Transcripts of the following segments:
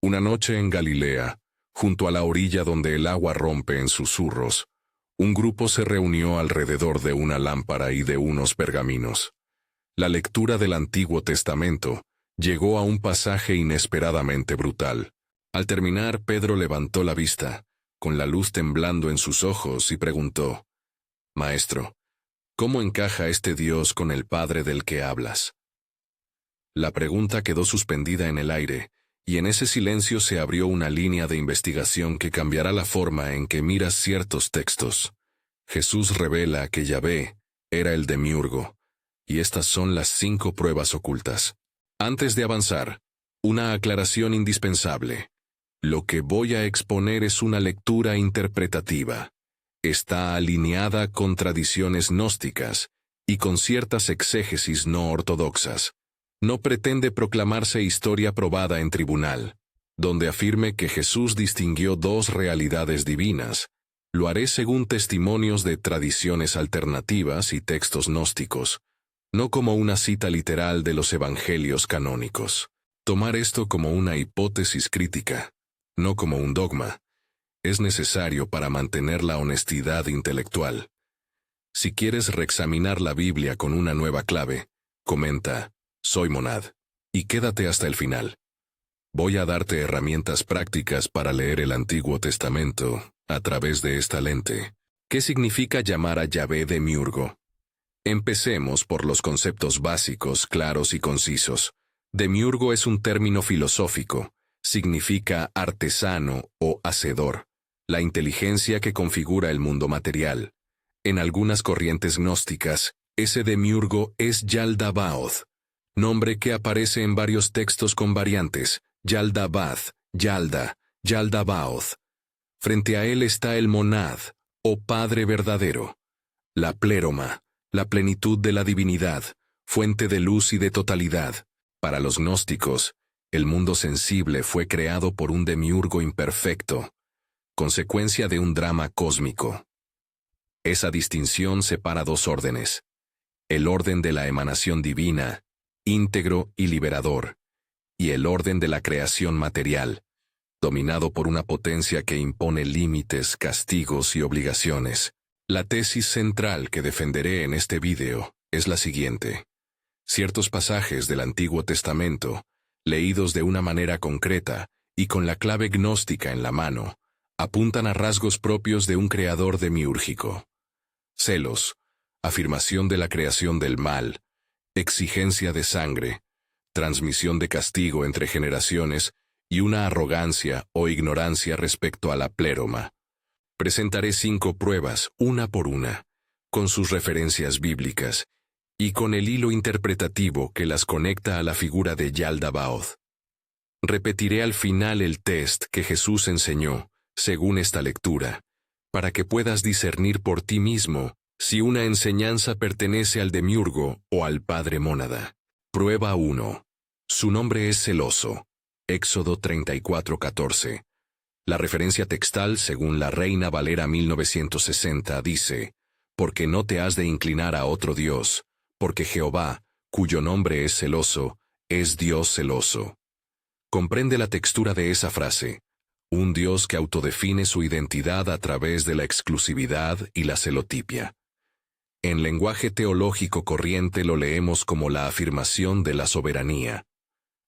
Una noche en Galilea, junto a la orilla donde el agua rompe en susurros, un grupo se reunió alrededor de una lámpara y de unos pergaminos. La lectura del Antiguo Testamento llegó a un pasaje inesperadamente brutal. Al terminar, Pedro levantó la vista, con la luz temblando en sus ojos, y preguntó: «Maestro, ¿cómo encaja este Dios con el Padre del que hablas?». La pregunta quedó suspendida en el aire, y en ese silencio se abrió una línea de investigación que cambiará la forma en que miras ciertos textos. Jesús revela que Yahvé era el demiurgo, y estas son las 5 pruebas ocultas. Antes de avanzar, una aclaración indispensable. Lo que voy a exponer es una lectura interpretativa. Está alineada con tradiciones gnósticas y con ciertas exégesis no ortodoxas. No pretende proclamarse historia probada en tribunal, donde afirme que Jesús distinguió 2 realidades divinas. Lo haré según testimonios de tradiciones alternativas y textos gnósticos, no como una cita literal de los evangelios canónicos. Tomar esto como una hipótesis crítica, no como un dogma, es necesario para mantener la honestidad intelectual. Si quieres reexaminar la Biblia con una nueva clave, comenta: «Soy monad», y quédate hasta el final. Voy a darte herramientas prácticas para leer el Antiguo Testamento a través de esta lente. ¿Qué significa llamar a Yahvé demiurgo? Empecemos por los conceptos básicos, claros y concisos. Demiurgo es un término filosófico. Significa artesano o hacedor, la inteligencia que configura el mundo material. En algunas corrientes gnósticas, ese demiurgo es Yaldabaoth, nombre que aparece en varios textos con variantes: Yaldabaoth, Yalda, Yaldabaoth. Frente a él está el monad, o Padre verdadero, la pléroma, la plenitud de la divinidad, fuente de luz y de totalidad. Para los gnósticos, el mundo sensible fue creado por un demiurgo imperfecto, consecuencia de un drama cósmico. Esa distinción separa 2 órdenes: el orden de la emanación divina, íntegro y liberador, y el orden de la creación material, dominado por una potencia que impone límites, castigos y obligaciones. La tesis central que defenderé en este video es la siguiente: ciertos pasajes del Antiguo Testamento, leídos de una manera concreta y con la clave gnóstica en la mano, apuntan a rasgos propios de un creador demiúrgico. Celos, afirmación de la creación del mal, exigencia de sangre, transmisión de castigo entre generaciones y una arrogancia o ignorancia respecto a la pléroma. Presentaré 5 pruebas, una por una, con sus referencias bíblicas y con el hilo interpretativo que las conecta a la figura de Yaldabaoth. Repetiré al final el test que Jesús enseñó, según esta lectura, para que puedas discernir por ti mismo si una enseñanza pertenece al demiurgo o al padre mónada. Prueba 1. Su nombre es celoso. Éxodo 34:14. La referencia textal, según la Reina Valera 1960, dice: «Porque no te has de inclinar a otro Dios, porque Jehová, cuyo nombre es celoso, es Dios celoso». Comprende la textura de esa frase: un Dios que autodefine su identidad a través de la exclusividad y la celotipia. En lenguaje teológico corriente lo leemos como la afirmación de la soberanía.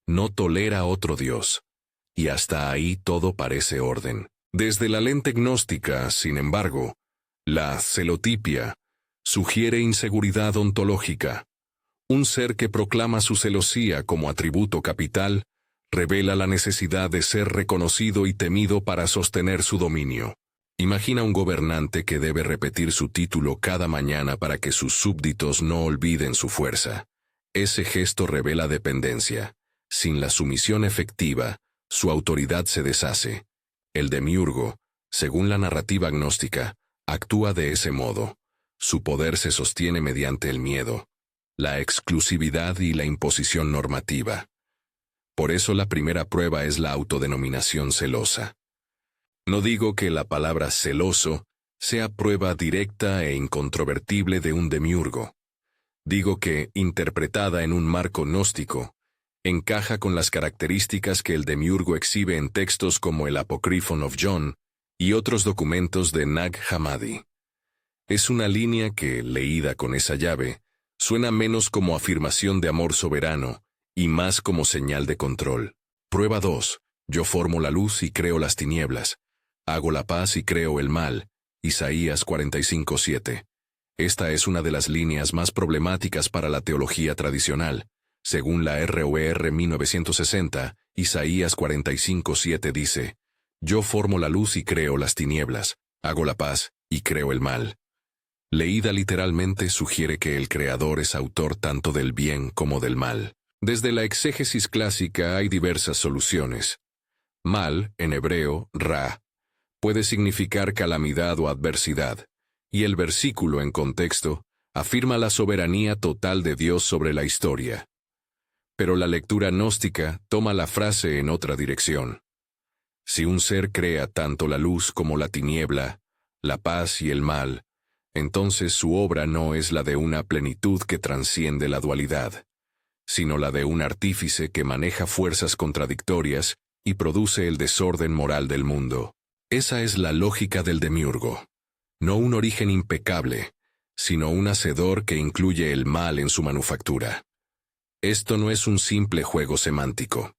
No tolera otro Dios. Y hasta ahí todo parece orden. Desde la lente gnóstica, sin embargo, la celotipia sugiere inseguridad ontológica. Un ser que proclama su celosía como atributo capital revela la necesidad de ser reconocido y temido para sostener su dominio. Imagina un gobernante que debe repetir su título cada mañana para que sus súbditos no olviden su fuerza. Ese gesto revela dependencia. Sin la sumisión efectiva, su autoridad se deshace. El demiurgo, según la narrativa gnóstica, actúa de ese modo. Su poder se sostiene mediante el miedo, la exclusividad y la imposición normativa. Por eso la primera prueba es la autodenominación celosa. No digo que la palabra celoso sea prueba directa e incontrovertible de un demiurgo. Digo que, interpretada en un marco gnóstico, Encaja con las características que el demiurgo exhibe en textos como el Apocryphon of John y otros documentos de Nag Hammadi. Es una línea que, leída con esa llave, suena menos como afirmación de amor soberano y más como señal de control. Prueba 2. Yo formo la luz y creo las tinieblas. Hago la paz y creo el mal. Isaías 45:7. Esta es una de las líneas más problemáticas para la teología tradicional. Según la ROR 1960, Isaías 45:7 dice: Yo formo la luz y creo las tinieblas, hago la paz y creo el mal. Leída literalmente sugiere que el Creador es autor tanto del bien como del mal. Desde la exégesis clásica hay diversas soluciones. Mal, en hebreo, ra, puede significar calamidad o adversidad, y el versículo en contexto afirma la soberanía total de Dios sobre la historia. Pero la lectura gnóstica toma la frase en otra dirección. Si un ser crea tanto la luz como la tiniebla, la paz y el mal, entonces su obra no es la de una plenitud que transciende la dualidad, sino la de un artífice que maneja fuerzas contradictorias y produce el desorden moral del mundo. Esa es la lógica del demiurgo. No un origen impecable, sino un hacedor que incluye el mal en su manufactura. Esto no es un simple juego semántico.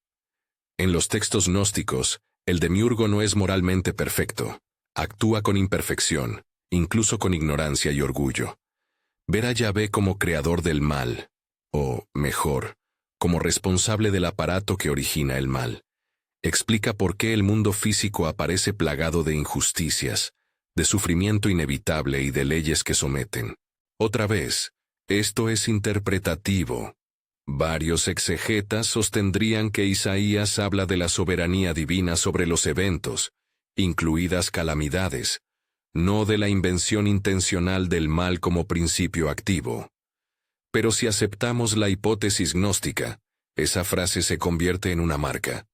En los textos gnósticos, el demiurgo no es moralmente perfecto. Actúa con imperfección, incluso con ignorancia y orgullo. Ver a Yahvé como creador del mal, o, mejor, como responsable del aparato que origina el mal, explica por qué el mundo físico aparece plagado de injusticias, de sufrimiento inevitable y de leyes que someten. Otra vez, esto es interpretativo. Varios exegetas sostendrían que Isaías habla de la soberanía divina sobre los eventos, incluidas calamidades, no de la invención intencional del mal como principio activo. Pero si aceptamos la hipótesis gnóstica, esa frase se convierte en una marca.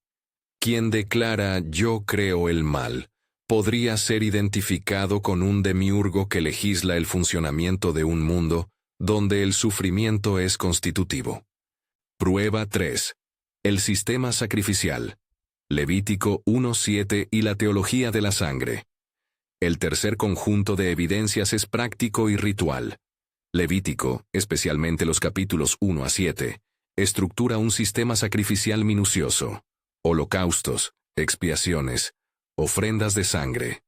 Quien declara «yo creo el mal» podría ser identificado con un demiurgo que legisla el funcionamiento de un mundo donde el sufrimiento es constitutivo. Prueba 3. El sistema sacrificial. Levítico 1:7 y la teología de la sangre. El tercer conjunto de evidencias es práctico y ritual. Levítico, especialmente los capítulos 1 a 7, estructura un sistema sacrificial minucioso. Holocaustos, expiaciones, ofrendas de sangre.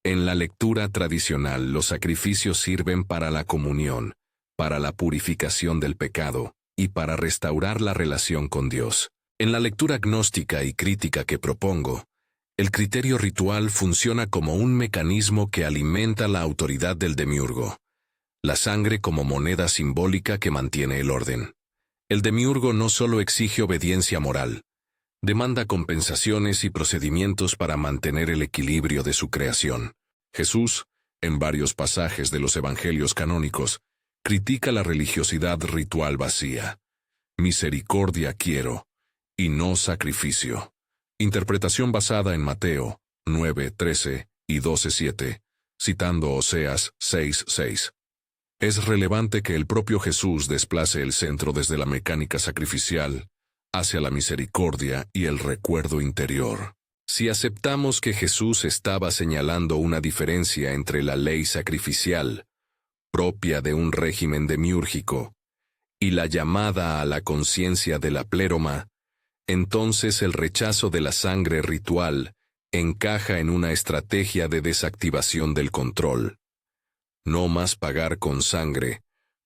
En la lectura tradicional, los sacrificios sirven para la comunión, para la purificación del pecado y para restaurar la relación con Dios. En la lectura gnóstica y crítica que propongo, el criterio ritual funciona como un mecanismo que alimenta la autoridad del demiurgo. La sangre como moneda simbólica que mantiene el orden. El demiurgo no solo exige obediencia moral, demanda compensaciones y procedimientos para mantener el equilibrio de su creación. Jesús, en varios pasajes de los evangelios canónicos, critica la religiosidad ritual vacía. Misericordia quiero, y no sacrificio. Interpretación basada en Mateo 9:13 y 12:7, citando Oseas 6:6. Es relevante que el propio Jesús desplace el centro desde la mecánica sacrificial hacia la misericordia y el recuerdo interior. Si aceptamos que Jesús estaba señalando una diferencia entre la ley sacrificial, propia de un régimen demiúrgico, y la llamada a la conciencia de la pléroma, entonces el rechazo de la sangre ritual encaja en una estrategia de desactivación del control. No más pagar con sangre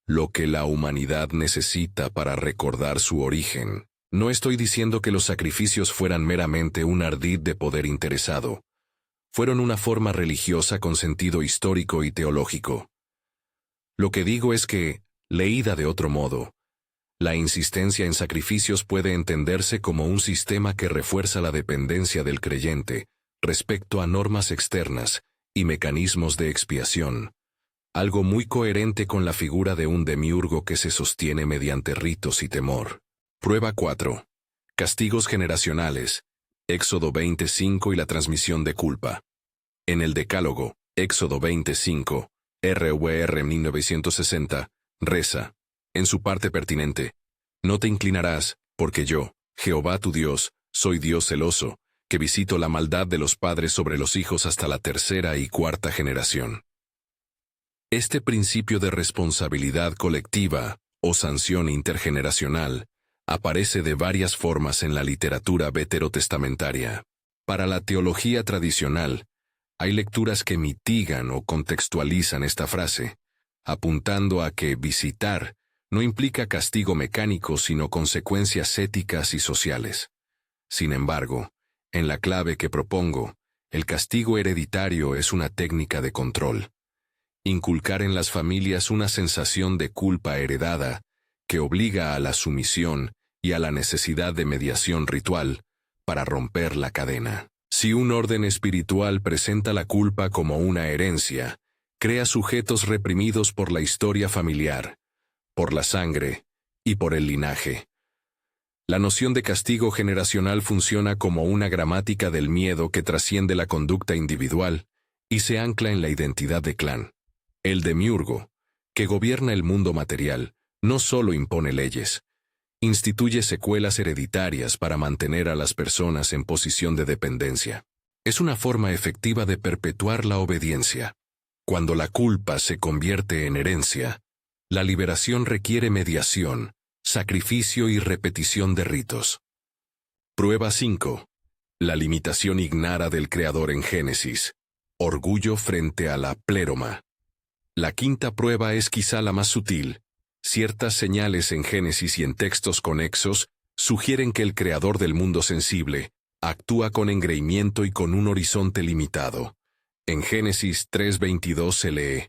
lo que la humanidad necesita para recordar su origen. No estoy diciendo que los sacrificios fueran meramente un ardid de poder interesado. Fueron una forma religiosa con sentido histórico y teológico. Lo que digo es que, leída de otro modo, la insistencia en sacrificios puede entenderse como un sistema que refuerza la dependencia del creyente respecto a normas externas y mecanismos de expiación, algo muy coherente con la figura de un demiurgo que se sostiene mediante ritos y temor. Prueba 4. Castigos generacionales. Éxodo 25 y la transmisión de culpa. En el Decálogo, Éxodo 25, ROR 1960, reza, en su parte pertinente: no te inclinarás, porque yo, Jehová tu Dios, soy Dios celoso, que visito la maldad de los padres sobre los hijos hasta la tercera y cuarta generación. Este principio de responsabilidad colectiva, o sanción intergeneracional, aparece de varias formas en la literatura veterotestamentaria. Para la teología tradicional, hay lecturas que mitigan o contextualizan esta frase, apuntando a que visitar no implica castigo mecánico sino consecuencias éticas y sociales. Sin embargo, en la clave que propongo, el castigo hereditario es una técnica de control. Inculcar en las familias una sensación de culpa heredada que obliga a la sumisión y a la necesidad de mediación ritual para romper la cadena. Si un orden espiritual presenta la culpa como una herencia, crea sujetos reprimidos por la historia familiar, por la sangre y por el linaje. La noción de castigo generacional funciona como una gramática del miedo que trasciende la conducta individual y se ancla en la identidad de clan. El demiurgo, que gobierna el mundo material, no solo impone leyes, instituye secuelas hereditarias para mantener a las personas en posición de dependencia. Es una forma efectiva de perpetuar la obediencia. Cuando la culpa se convierte en herencia, la liberación requiere mediación, sacrificio y repetición de ritos. Prueba 5. La limitación ignara del Creador en Génesis. Orgullo frente a la pléroma. La quinta prueba es quizá la más sutil. Ciertas señales en Génesis y en textos conexos sugieren que el Creador del mundo sensible actúa con engreimiento y con un horizonte limitado. En Génesis 3:22 se lee: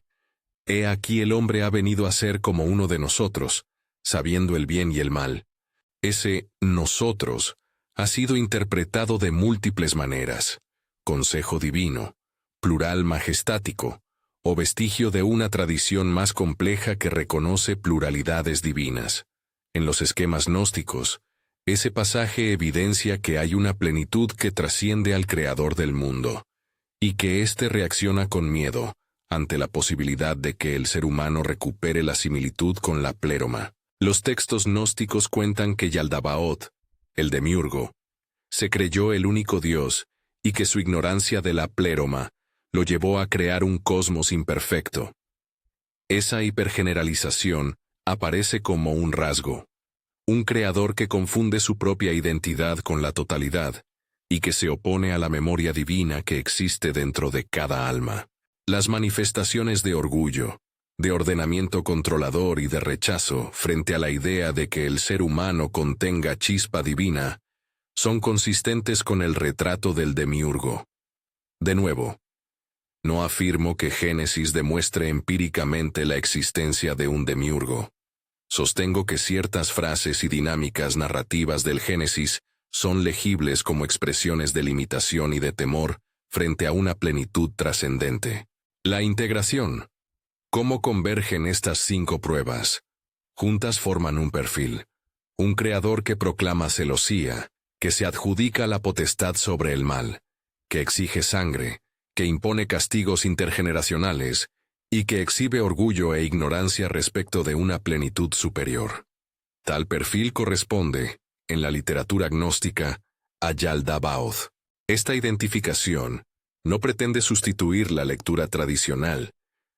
He aquí el hombre ha venido a ser como uno de nosotros, sabiendo el bien y el mal. Ese nosotros ha sido interpretado de múltiples maneras: consejo divino, plural majestático, o vestigio de una tradición más compleja que reconoce pluralidades divinas. En los esquemas gnósticos, ese pasaje evidencia que hay una plenitud que trasciende al Creador del mundo, y que éste reacciona con miedo ante la posibilidad de que el ser humano recupere la similitud con la pléroma. Los textos gnósticos cuentan que Yaldabaoth, el demiurgo, se creyó el único Dios y que su ignorancia de la pléroma lo llevó a crear un cosmos imperfecto. Esa hipergeneralización aparece como un rasgo, un creador que confunde su propia identidad con la totalidad y que se opone a la memoria divina que existe dentro de cada alma. Las manifestaciones de orgullo, de ordenamiento controlador y de rechazo frente a la idea de que el ser humano contenga chispa divina son consistentes con el retrato del demiurgo. De nuevo, no afirmo que Génesis demuestre empíricamente la existencia de un demiurgo. Sostengo que ciertas frases y dinámicas narrativas del Génesis son legibles como expresiones de limitación y de temor frente a una plenitud trascendente. La integración. ¿Cómo convergen estas 5 pruebas? Juntas forman un perfil. Un creador que proclama celosía, que se adjudica la potestad sobre el mal, que exige sangre, que impone castigos intergeneracionales y que exhibe orgullo e ignorancia respecto de una plenitud superior. Tal perfil corresponde, en la literatura gnóstica, a Yaldabaoth. Esta identificación no pretende sustituir la lectura tradicional,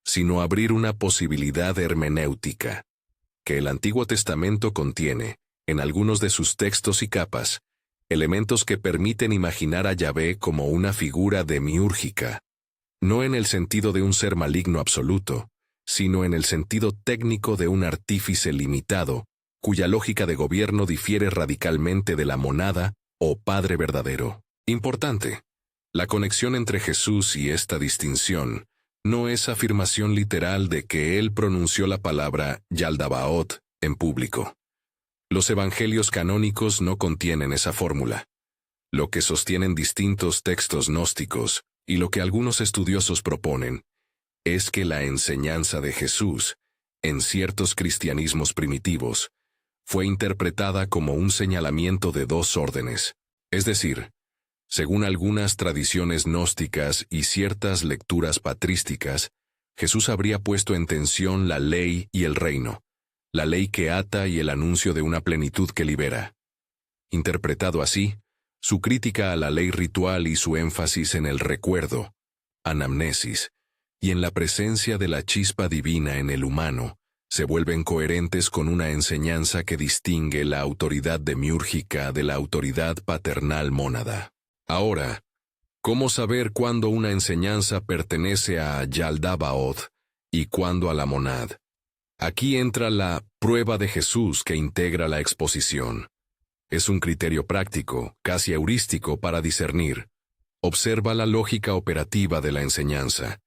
sino abrir una posibilidad hermenéutica, que el Antiguo Testamento contiene, en algunos de sus textos y capas, elementos que permiten imaginar a Yahvé como una figura demiúrgica, no en el sentido de un ser maligno absoluto, sino en el sentido técnico de un artífice limitado, cuya lógica de gobierno difiere radicalmente de la monada o Padre verdadero. Importante, la conexión entre Jesús y esta distinción no es afirmación literal de que él pronunció la palabra Yaldabaoth en público. Los evangelios canónicos no contienen esa fórmula. Lo que sostienen distintos textos gnósticos, y lo que algunos estudiosos proponen, es que la enseñanza de Jesús, en ciertos cristianismos primitivos, fue interpretada como un señalamiento de 2 órdenes, es decir, según algunas tradiciones gnósticas y ciertas lecturas patrísticas, Jesús habría puesto en tensión la ley y el reino, la ley que ata y el anuncio de una plenitud que libera. Interpretado así, su crítica a la ley ritual y su énfasis en el recuerdo, anamnesis, y en la presencia de la chispa divina en el humano, se vuelven coherentes con una enseñanza que distingue la autoridad demiúrgica de la autoridad paternal mónada. Ahora, ¿cómo saber cuándo una enseñanza pertenece a Yaldabaoth y cuándo a la monad? Aquí entra la prueba de Jesús que integra la exposición. Es un criterio práctico, casi heurístico para discernir. Observa la lógica operativa de la enseñanza.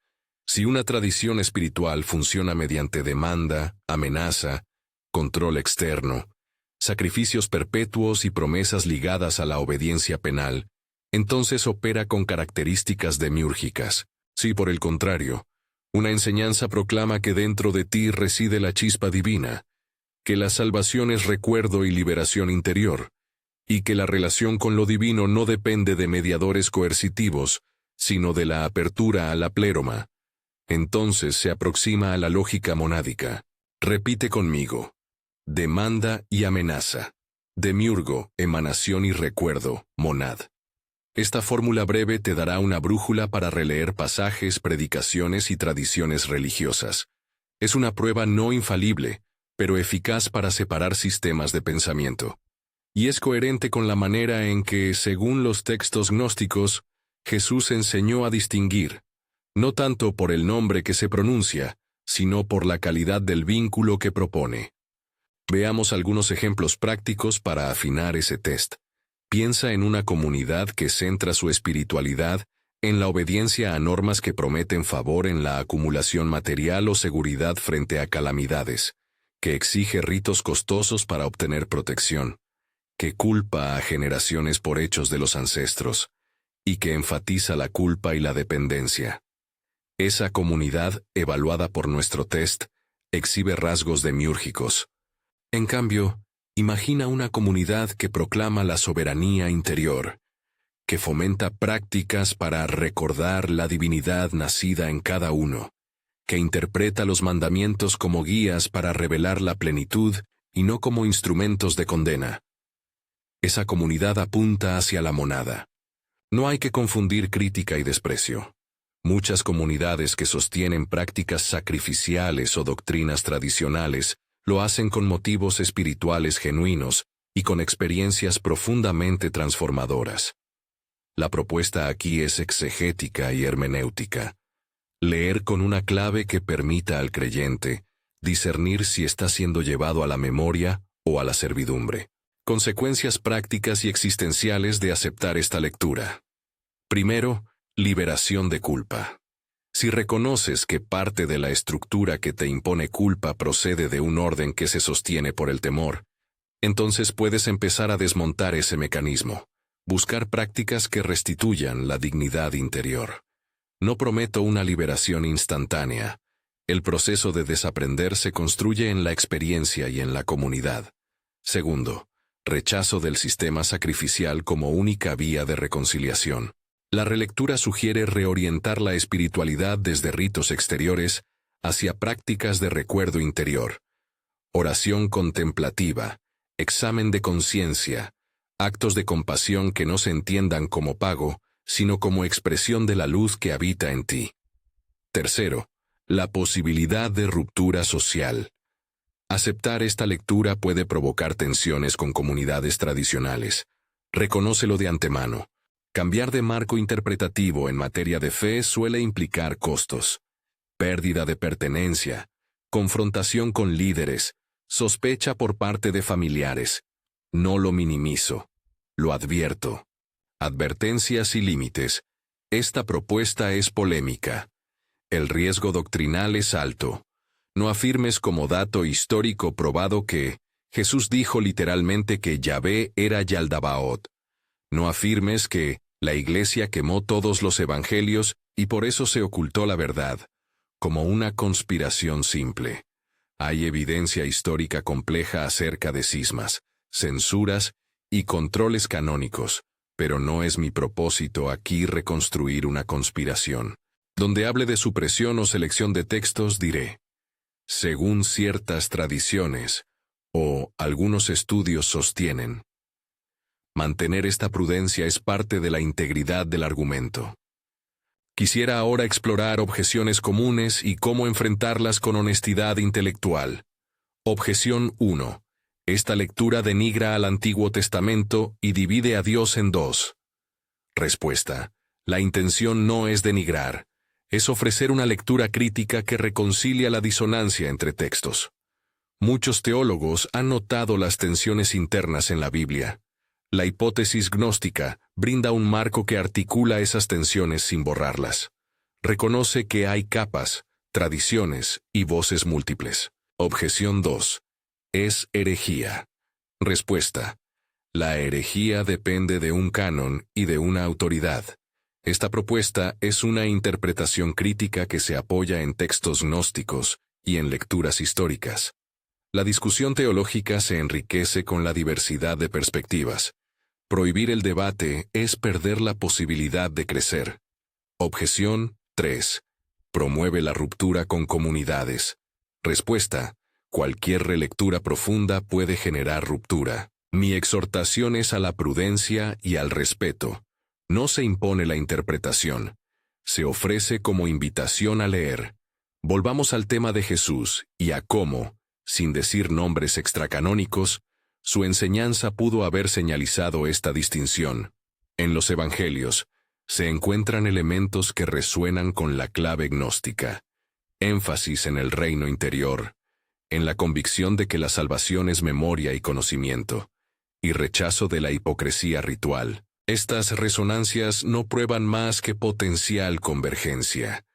Si una tradición espiritual funciona mediante demanda, amenaza, control externo, sacrificios perpetuos y promesas ligadas a la obediencia penal, entonces opera con características demiúrgicas. Si, por el contrario, una enseñanza proclama que dentro de ti reside la chispa divina, que la salvación es recuerdo y liberación interior, y que la relación con lo divino no depende de mediadores coercitivos, sino de la apertura a la pléroma, entonces se aproxima a la lógica monádica. Repite conmigo. Demanda y amenaza. Demiurgo, emanación y recuerdo, monad. Esta fórmula breve te dará una brújula para releer pasajes, predicaciones y tradiciones religiosas. Es una prueba no infalible, pero eficaz para separar sistemas de pensamiento. Y es coherente con la manera en que, según los textos gnósticos, Jesús enseñó a distinguir, no tanto por el nombre que se pronuncia, sino por la calidad del vínculo que propone. Veamos algunos ejemplos prácticos para afinar ese test. Piensa en una comunidad que centra su espiritualidad en la obediencia a normas que prometen favor en la acumulación material o seguridad frente a calamidades, que exige ritos costosos para obtener protección, que culpa a generaciones por hechos de los ancestros, y que enfatiza la culpa y la dependencia. Esa comunidad, evaluada por nuestro test, exhibe rasgos demiúrgicos. En cambio, imagina una comunidad que proclama la soberanía interior, que fomenta prácticas para recordar la divinidad nacida en cada uno, que interpreta los mandamientos como guías para revelar la plenitud y no como instrumentos de condena. Esa comunidad apunta hacia la monada. No hay que confundir crítica y desprecio. Muchas comunidades que sostienen prácticas sacrificiales o doctrinas tradicionales lo hacen con motivos espirituales genuinos y con experiencias profundamente transformadoras. La propuesta aquí es exegética y hermenéutica. Leer con una clave que permita al creyente discernir si está siendo llevado a la memoria o a la servidumbre. Consecuencias prácticas y existenciales de aceptar esta lectura. Primero, liberación de culpa. Si reconoces que parte de la estructura que te impone culpa procede de un orden que se sostiene por el temor, entonces puedes empezar a desmontar ese mecanismo, buscar prácticas que restituyan la dignidad interior. No prometo una liberación instantánea. El proceso de desaprender se construye en la experiencia y en la comunidad. Segundo, rechazo del sistema sacrificial como única vía de reconciliación. La relectura sugiere reorientar la espiritualidad desde ritos exteriores hacia prácticas de recuerdo interior, oración contemplativa, examen de conciencia, actos de compasión que no se entiendan como pago, sino como expresión de la luz que habita en ti. Tercero, la posibilidad de ruptura social. Aceptar esta lectura puede provocar tensiones con comunidades tradicionales. Reconócelo de antemano. Cambiar de marco interpretativo en materia de fe suele implicar costos, pérdida de pertenencia, confrontación con líderes, sospecha por parte de familiares. No lo minimizo, lo advierto. Advertencias y límites. Esta propuesta es polémica. El riesgo doctrinal es alto. No afirmes como dato histórico probado que Jesús dijo literalmente que Yahvé era Yaldabaoth. No afirmes que la Iglesia quemó todos los evangelios y por eso se ocultó la verdad, como una conspiración simple. Hay evidencia histórica compleja acerca de cismas, censuras y controles canónicos, pero no es mi propósito aquí reconstruir una conspiración. Donde hable de supresión o selección de textos diré, según ciertas tradiciones, o algunos estudios sostienen. Mantener esta prudencia es parte de la integridad del argumento. Quisiera ahora explorar objeciones comunes y cómo enfrentarlas con honestidad intelectual. Objeción 1. Esta lectura denigra al Antiguo Testamento y divide a Dios en dos. Respuesta. La intención no es denigrar, es ofrecer una lectura crítica que reconcilia la disonancia entre textos. Muchos teólogos han notado las tensiones internas en la Biblia. La hipótesis gnóstica brinda un marco que articula esas tensiones sin borrarlas. Reconoce que hay capas, tradiciones y voces múltiples. Objeción 2. Es herejía. Respuesta. La herejía depende de un canon y de una autoridad. Esta propuesta es una interpretación crítica que se apoya en textos gnósticos y en lecturas históricas. La discusión teológica se enriquece con la diversidad de perspectivas. Prohibir el debate es perder la posibilidad de crecer. Objeción 3. Promueve la ruptura con comunidades. Respuesta. Cualquier relectura profunda puede generar ruptura. Mi exhortación es a la prudencia y al respeto. No se impone la interpretación. Se ofrece como invitación a leer. Volvamos al tema de Jesús y a cómo, sin decir nombres extracanónicos, su enseñanza pudo haber señalizado esta distinción. En los Evangelios se encuentran elementos que resuenan con la clave gnóstica. Énfasis en el reino interior, en la convicción de que la salvación es memoria y conocimiento, y rechazo de la hipocresía ritual. Estas resonancias no prueban más que potencial convergencia.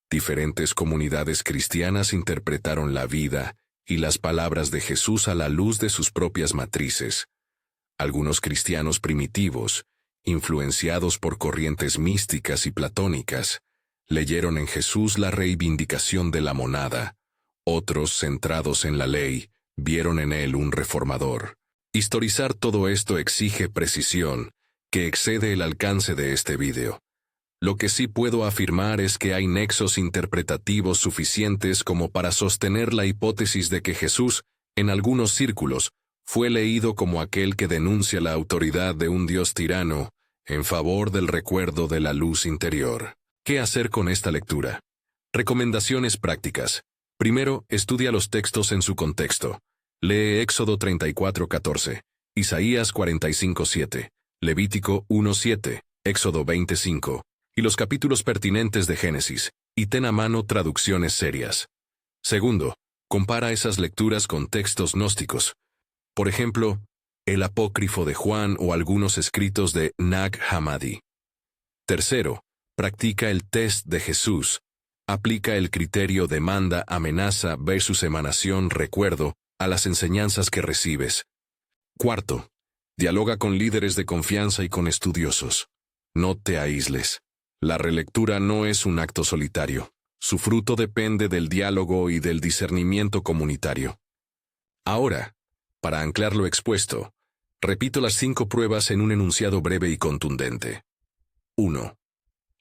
Diferentes comunidades cristianas interpretaron la vida y las palabras de Jesús a la luz de sus propias matrices. Algunos cristianos primitivos, influenciados por corrientes místicas y platónicas, leyeron en Jesús la reivindicación de la monada. Otros, centrados en la ley, vieron en él un reformador. Historizar todo esto exige precisión, que excede el alcance de este vídeo. Lo que sí puedo afirmar es que hay nexos interpretativos suficientes como para sostener la hipótesis de que Jesús, en algunos círculos, fue leído como aquel que denuncia la autoridad de un Dios tirano en favor del recuerdo de la luz interior. ¿Qué hacer con esta lectura? Recomendaciones prácticas. Primero, estudia los textos en su contexto. Lee Éxodo 34:14, Isaías 45:7, Levítico 1:7, Éxodo 20:5, y los capítulos pertinentes de Génesis, y ten a mano traducciones serias. Segundo, compara esas lecturas con textos gnósticos. Por ejemplo, el apócrifo de Juan o algunos escritos de Nag Hammadi. Tercero, practica el test de Jesús. Aplica el criterio demanda-amenaza versus emanación-recuerdo a las enseñanzas que recibes. Cuarto, dialoga con líderes de confianza y con estudiosos. No te aísles. La relectura no es un acto solitario. Su fruto depende del diálogo y del discernimiento comunitario. Ahora, para anclar lo expuesto, repito las 5 pruebas en un enunciado breve y contundente. 1.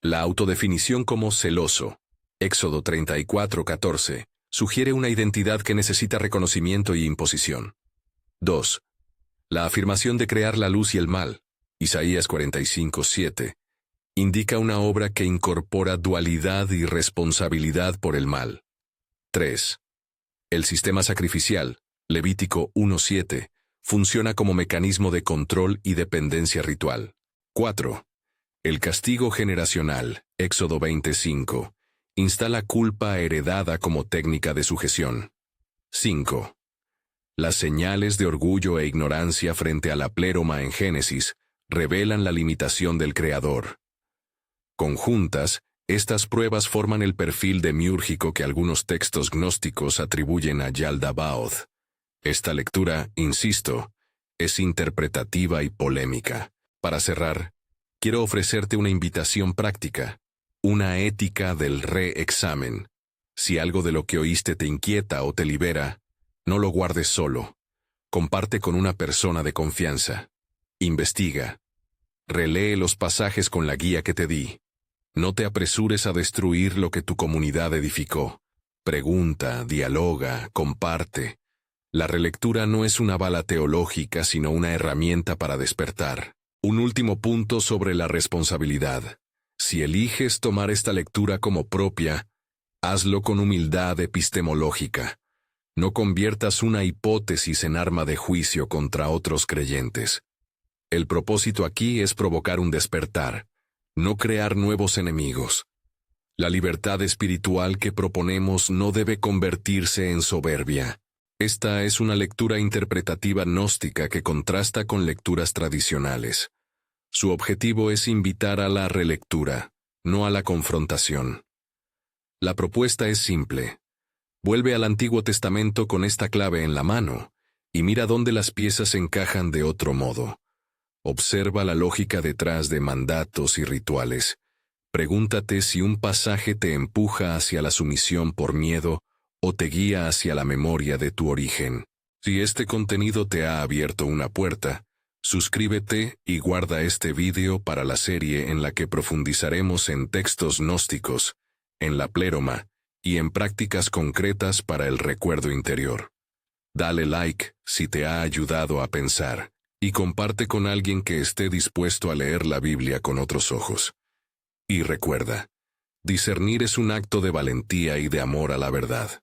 La autodefinición como celoso. Éxodo 34:14, sugiere una identidad que necesita reconocimiento y imposición. 2. La afirmación de crear la luz y el mal. Isaías 45:7. Indica una obra que incorpora dualidad y responsabilidad por el mal. 3. El sistema sacrificial, Levítico 1:7, funciona como mecanismo de control y dependencia ritual. 4. El castigo generacional, Éxodo 20:5, instala culpa heredada como técnica de sujeción. 5. Las señales de orgullo e ignorancia frente a la pléroma en Génesis revelan la limitación del Creador. Conjuntas, estas pruebas forman el perfil demiúrgico que algunos textos gnósticos atribuyen a Yaldabaoth. Esta lectura, insisto, es interpretativa y polémica. Para cerrar, quiero ofrecerte una invitación práctica, una ética del reexamen. Si algo de lo que oíste te inquieta o te libera, no lo guardes solo. Comparte con una persona de confianza. Investiga. Relee los pasajes con la guía que te di. No te apresures a destruir lo que tu comunidad edificó. Pregunta, dialoga, comparte. La relectura no es una bala teológica, sino una herramienta para despertar. Un último punto sobre la responsabilidad. Si eliges tomar esta lectura como propia, hazlo con humildad epistemológica. No conviertas una hipótesis en arma de juicio contra otros creyentes. El propósito aquí es provocar un despertar, no crear nuevos enemigos. La libertad espiritual que proponemos no debe convertirse en soberbia. Esta es una lectura interpretativa gnóstica que contrasta con lecturas tradicionales. Su objetivo es invitar a la relectura, no a la confrontación. La propuesta es simple. Vuelve al Antiguo Testamento con esta clave en la mano y mira dónde las piezas encajan de otro modo. Observa la lógica detrás de mandatos y rituales. Pregúntate si un pasaje te empuja hacia la sumisión por miedo o te guía hacia la memoria de tu origen. Si este contenido te ha abierto una puerta, suscríbete y guarda este vídeo para la serie en la que profundizaremos en textos gnósticos, en la pléroma y en prácticas concretas para el recuerdo interior. Dale like si te ha ayudado a pensar y comparte con alguien que esté dispuesto a leer la Biblia con otros ojos. Y recuerda, discernir es un acto de valentía y de amor a la verdad.